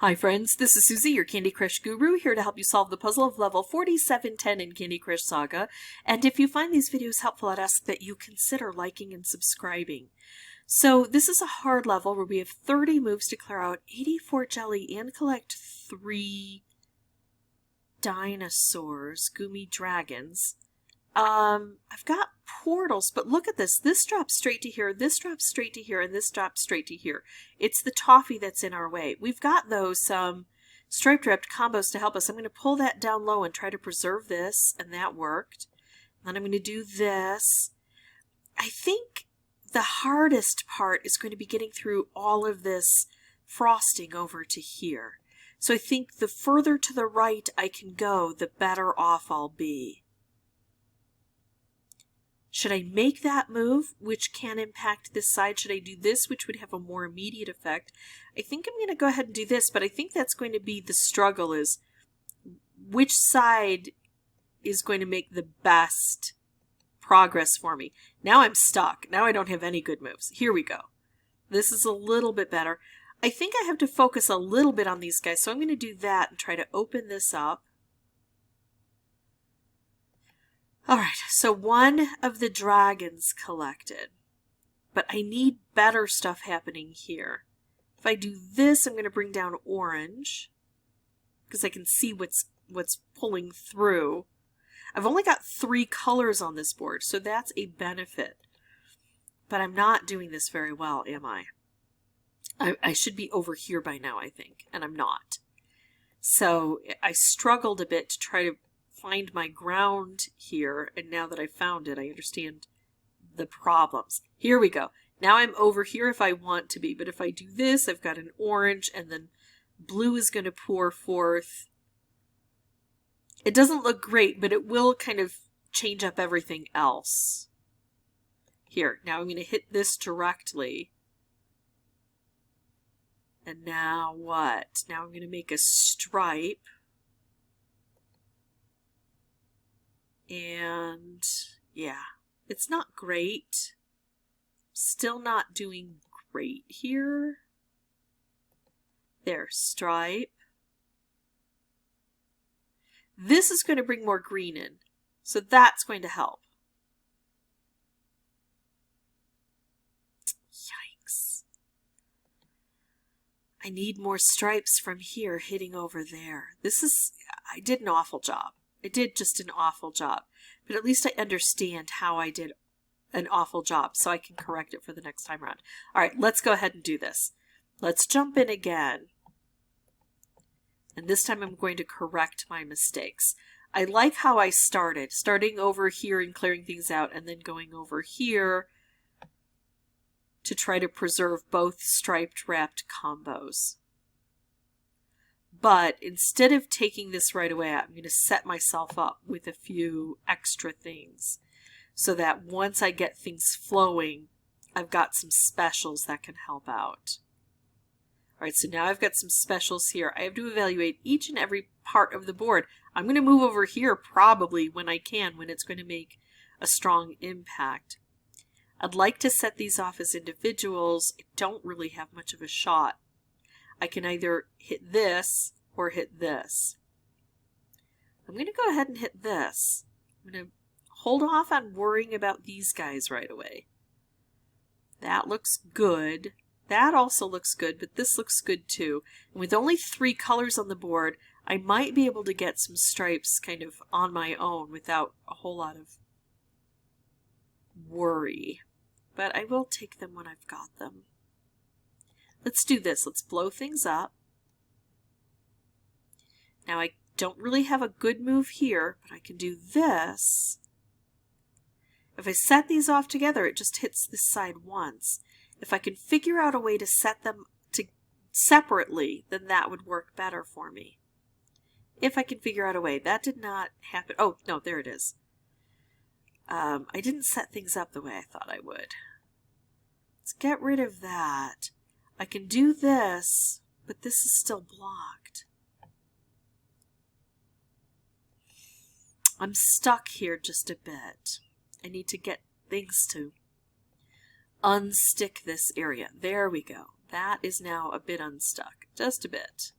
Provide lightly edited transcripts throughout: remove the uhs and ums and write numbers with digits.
Hi friends, this is Suzy, your Candy Crush guru, here to help you solve the puzzle of level 4710 in Candy Crush Saga. And if you find these videos helpful, I'd ask that you consider liking and subscribing. So this is a hard level where we have 30 moves to clear out 84 jelly and collect 3 dinosaurs, Goomy dragons. I've got portals, but look at this. This drops straight to here, this drops straight to here, and this drops straight to here. It's the Toffee that's in our way. We've got those striped wrapped combos to help us. I'm going to pull that down low and try to preserve this, and that worked. Then I'm going to do this. I think the hardest part is going to be getting through all of this frosting over to here. So I think the further to the right I can go, the better off I'll be. Should I make that move, which can impact this side? Should I do this, which would have a more immediate effect? I think I'm going to go ahead and do this, but I think that's going to be the struggle, is which side is going to make the best progress for me. Now I'm stuck. Now I don't have any good moves. Here we go. This is a little bit better. I think I have to focus a little bit on these guys, so I'm going to do that and try to open this up. Alright, so one of the dragons collected, but I need better stuff happening here. If I do this, I'm going to bring down orange, because I can see what's pulling through. I've only got 3 colors on this board, so that's a benefit. But I'm not doing this very well, am I? I should be over here by now, I think, and I'm not. So I struggled a bit to try to find my ground here, and now that I found it, I understand the problems. Here we go. Now I'm over here if I want to be, but if I do this, I've got an orange, and then blue is going to pour forth. It doesn't look great, but it will kind of change up everything else. Here, now I'm going to hit this directly. And now what? Now I'm going to make a stripe. And yeah, it's not great. Still not doing great here. There, stripe. This is going to bring more green in, so that's going to help. Yikes. I need more stripes from here hitting over there. I did an awful job. I did just an awful job, but at least I understand how I did an awful job, so I can correct it for the next time around. All right, let's go ahead and do this. Let's jump in again. And this time I'm going to correct my mistakes. I like how I starting over here and clearing things out, and then going over here to try to preserve both striped wrapped combos. But instead of taking this right away, I'm going to set myself up with a few extra things so that once I get things flowing, I've got some specials that can help out. All right, so now I've got some specials here. I have to evaluate each and every part of the board. I'm going to move over here probably when I can, when it's going to make a strong impact. I'd like to set these off as individuals. I don't really have much of a shot. I can either hit this or hit this. I'm going to go ahead and hit this. I'm going to hold off on worrying about these guys right away. That looks good. That also looks good, but this looks good too. And with only 3 colors on the board, I might be able to get some stripes kind of on my own without a whole lot of worry. But I will take them when I've got them. Let's do this. Let's blow things up. Now I don't really have a good move here, but I can do this. If I set these off together, it just hits this side once. If I can figure out a way to set them separately, then that would work better for me. If I can figure out a way. That did not happen. Oh, no, there it is. I didn't set things up the way I thought I would. Let's get rid of that. I can do this, but this is still blocked. I'm stuck here just a bit. I need to get things to unstick this area. There we go. That is now a bit unstuck. Just a bit.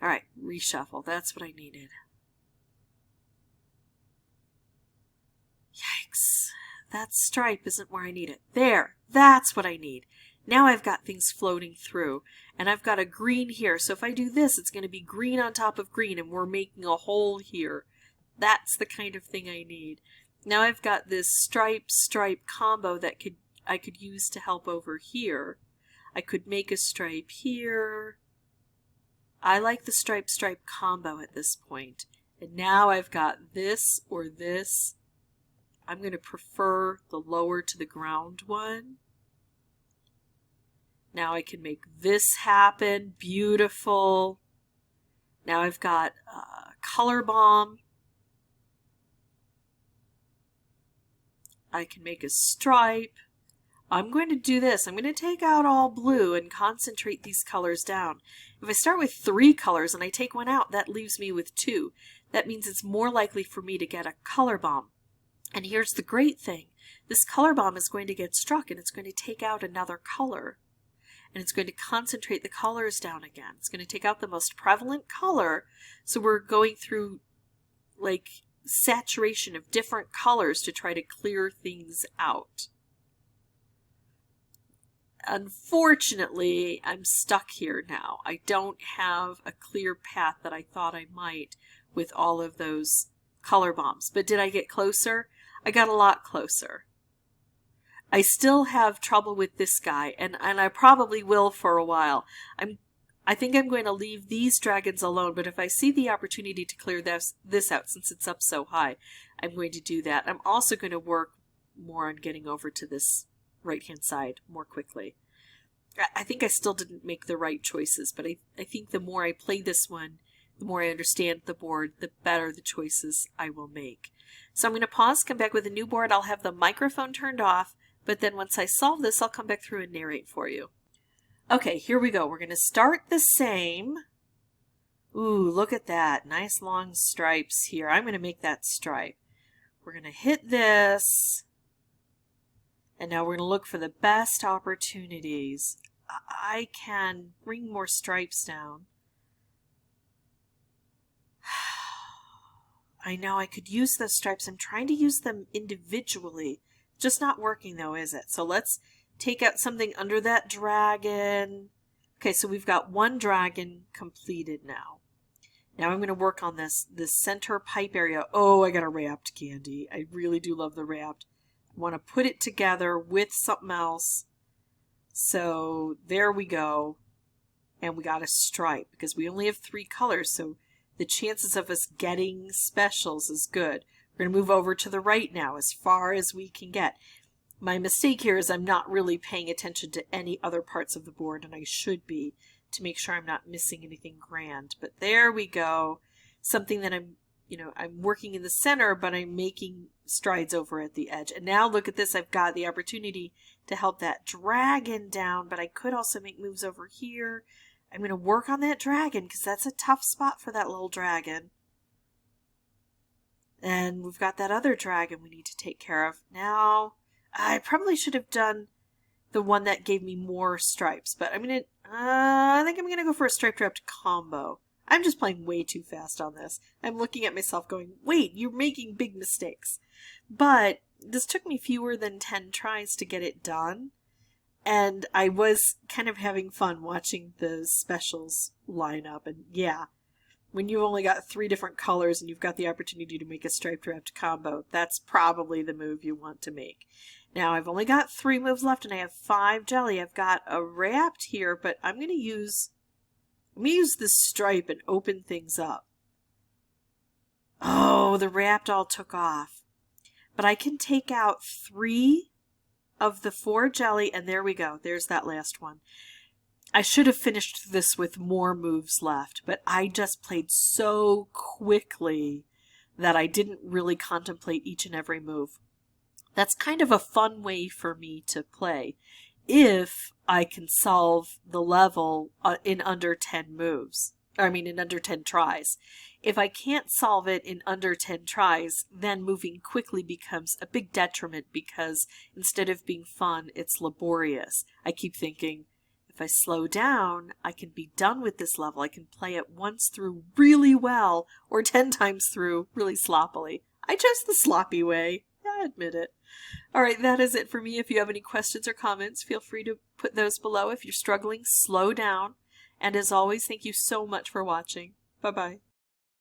All right, reshuffle. That's what I needed. Yikes. That stripe isn't where I need it. There, that's what I need. Now I've got things floating through, and I've got a green here. So if I do this, it's going to be green on top of green, and we're making a hole here. That's the kind of thing I need. Now I've got this stripe combo that I could use to help over here. I could make a stripe here. I like the stripe combo at this point. And now I've got this or this. I'm going to prefer the lower to the ground one. Now I can make this happen. Beautiful. Now I've got color bomb. I can make a stripe. I'm going to do this. I'm going to take out all blue and concentrate these colors down. If I start with 3 colors and I take one out, that leaves me with 2. That means it's more likely for me to get a color bomb. And here's the great thing. This color bomb is going to get struck and it's going to take out another color. And it's going to concentrate the colors down again. It's going to take out the most prevalent color. So we're going through like saturation of different colors to try to clear things out. Unfortunately, I'm stuck here now. I don't have a clear path that I thought I might with all of those color bombs. But did I get closer? I got a lot closer. I still have trouble with this guy, and I probably will for a while. I think I'm going to leave these dragons alone, but if I see the opportunity to clear this out, since it's up so high, I'm going to do that. I'm also going to work more on getting over to this right-hand side more quickly. I think I still didn't make the right choices, but I think the more I play this one, the more I understand the board, the better the choices I will make. So I'm going to pause, come back with a new board. I'll have the microphone turned off, but then once I solve this, I'll come back through and narrate for you. Okay, here we go. We're going to start the same. Ooh, look at that. Nice long stripes here. I'm going to make that stripe. We're going to hit this. And now we're going to look for the best opportunities. I can bring more stripes down. I know I could use those stripes. I'm trying to use them individually. Just not working though, is it? So let's take out something under that dragon. Okay, so we've got one dragon completed now. Now I'm going to work on this center pipe area. Oh, I got a wrapped candy. I really do love the wrapped. I want to put it together with something else. So there we go. And we got a stripe because we only have 3 colors. So the chances of us getting specials is good. We're going to move over to the right now as far as we can get. My mistake here is I'm not really paying attention to any other parts of the board, and I should be to make sure I'm not missing anything grand. But there we go. Something that I'm working in the center, but I'm making strides over at the edge. And now look at this. I've got the opportunity to help that dragon down, but I could also make moves over here. I'm going to work on that dragon because that's a tough spot for that little dragon. And we've got that other dragon we need to take care of. Now, I probably should have done the one that gave me more stripes, but I think I'm going to go for a striped wrapped combo. I'm just playing way too fast on this. I'm looking at myself going, wait, you're making big mistakes. But this took me fewer than 10 tries to get it done. And I was kind of having fun watching the specials line up. And yeah, when you've only got 3 different colors and you've got the opportunity to make a striped wrapped combo, that's probably the move you want to make. Now I've only got 3 moves left and I have 5 jelly. I've got a wrapped here, but I'm going to use this stripe and open things up. Oh, the wrapped all took off. But I can take out 3 of the 4 jelly, and there we go. There's that last one. I should have finished this with more moves left, but I just played so quickly that I didn't really contemplate each and every move. That's kind of a fun way for me to play if I can solve the level in under 10 moves. In under 10 tries. If I can't solve it in under 10 tries, then moving quickly becomes a big detriment because instead of being fun, it's laborious. I keep thinking, if If I slow down, I can be done with this level. I can play it once through really well or 10 times through really sloppily. I chose the sloppy way. I admit it. All right, that is it for me. If you have any questions or comments, feel free to put those below. If you're struggling, slow down. And as always, thank you so much for watching. Bye-bye.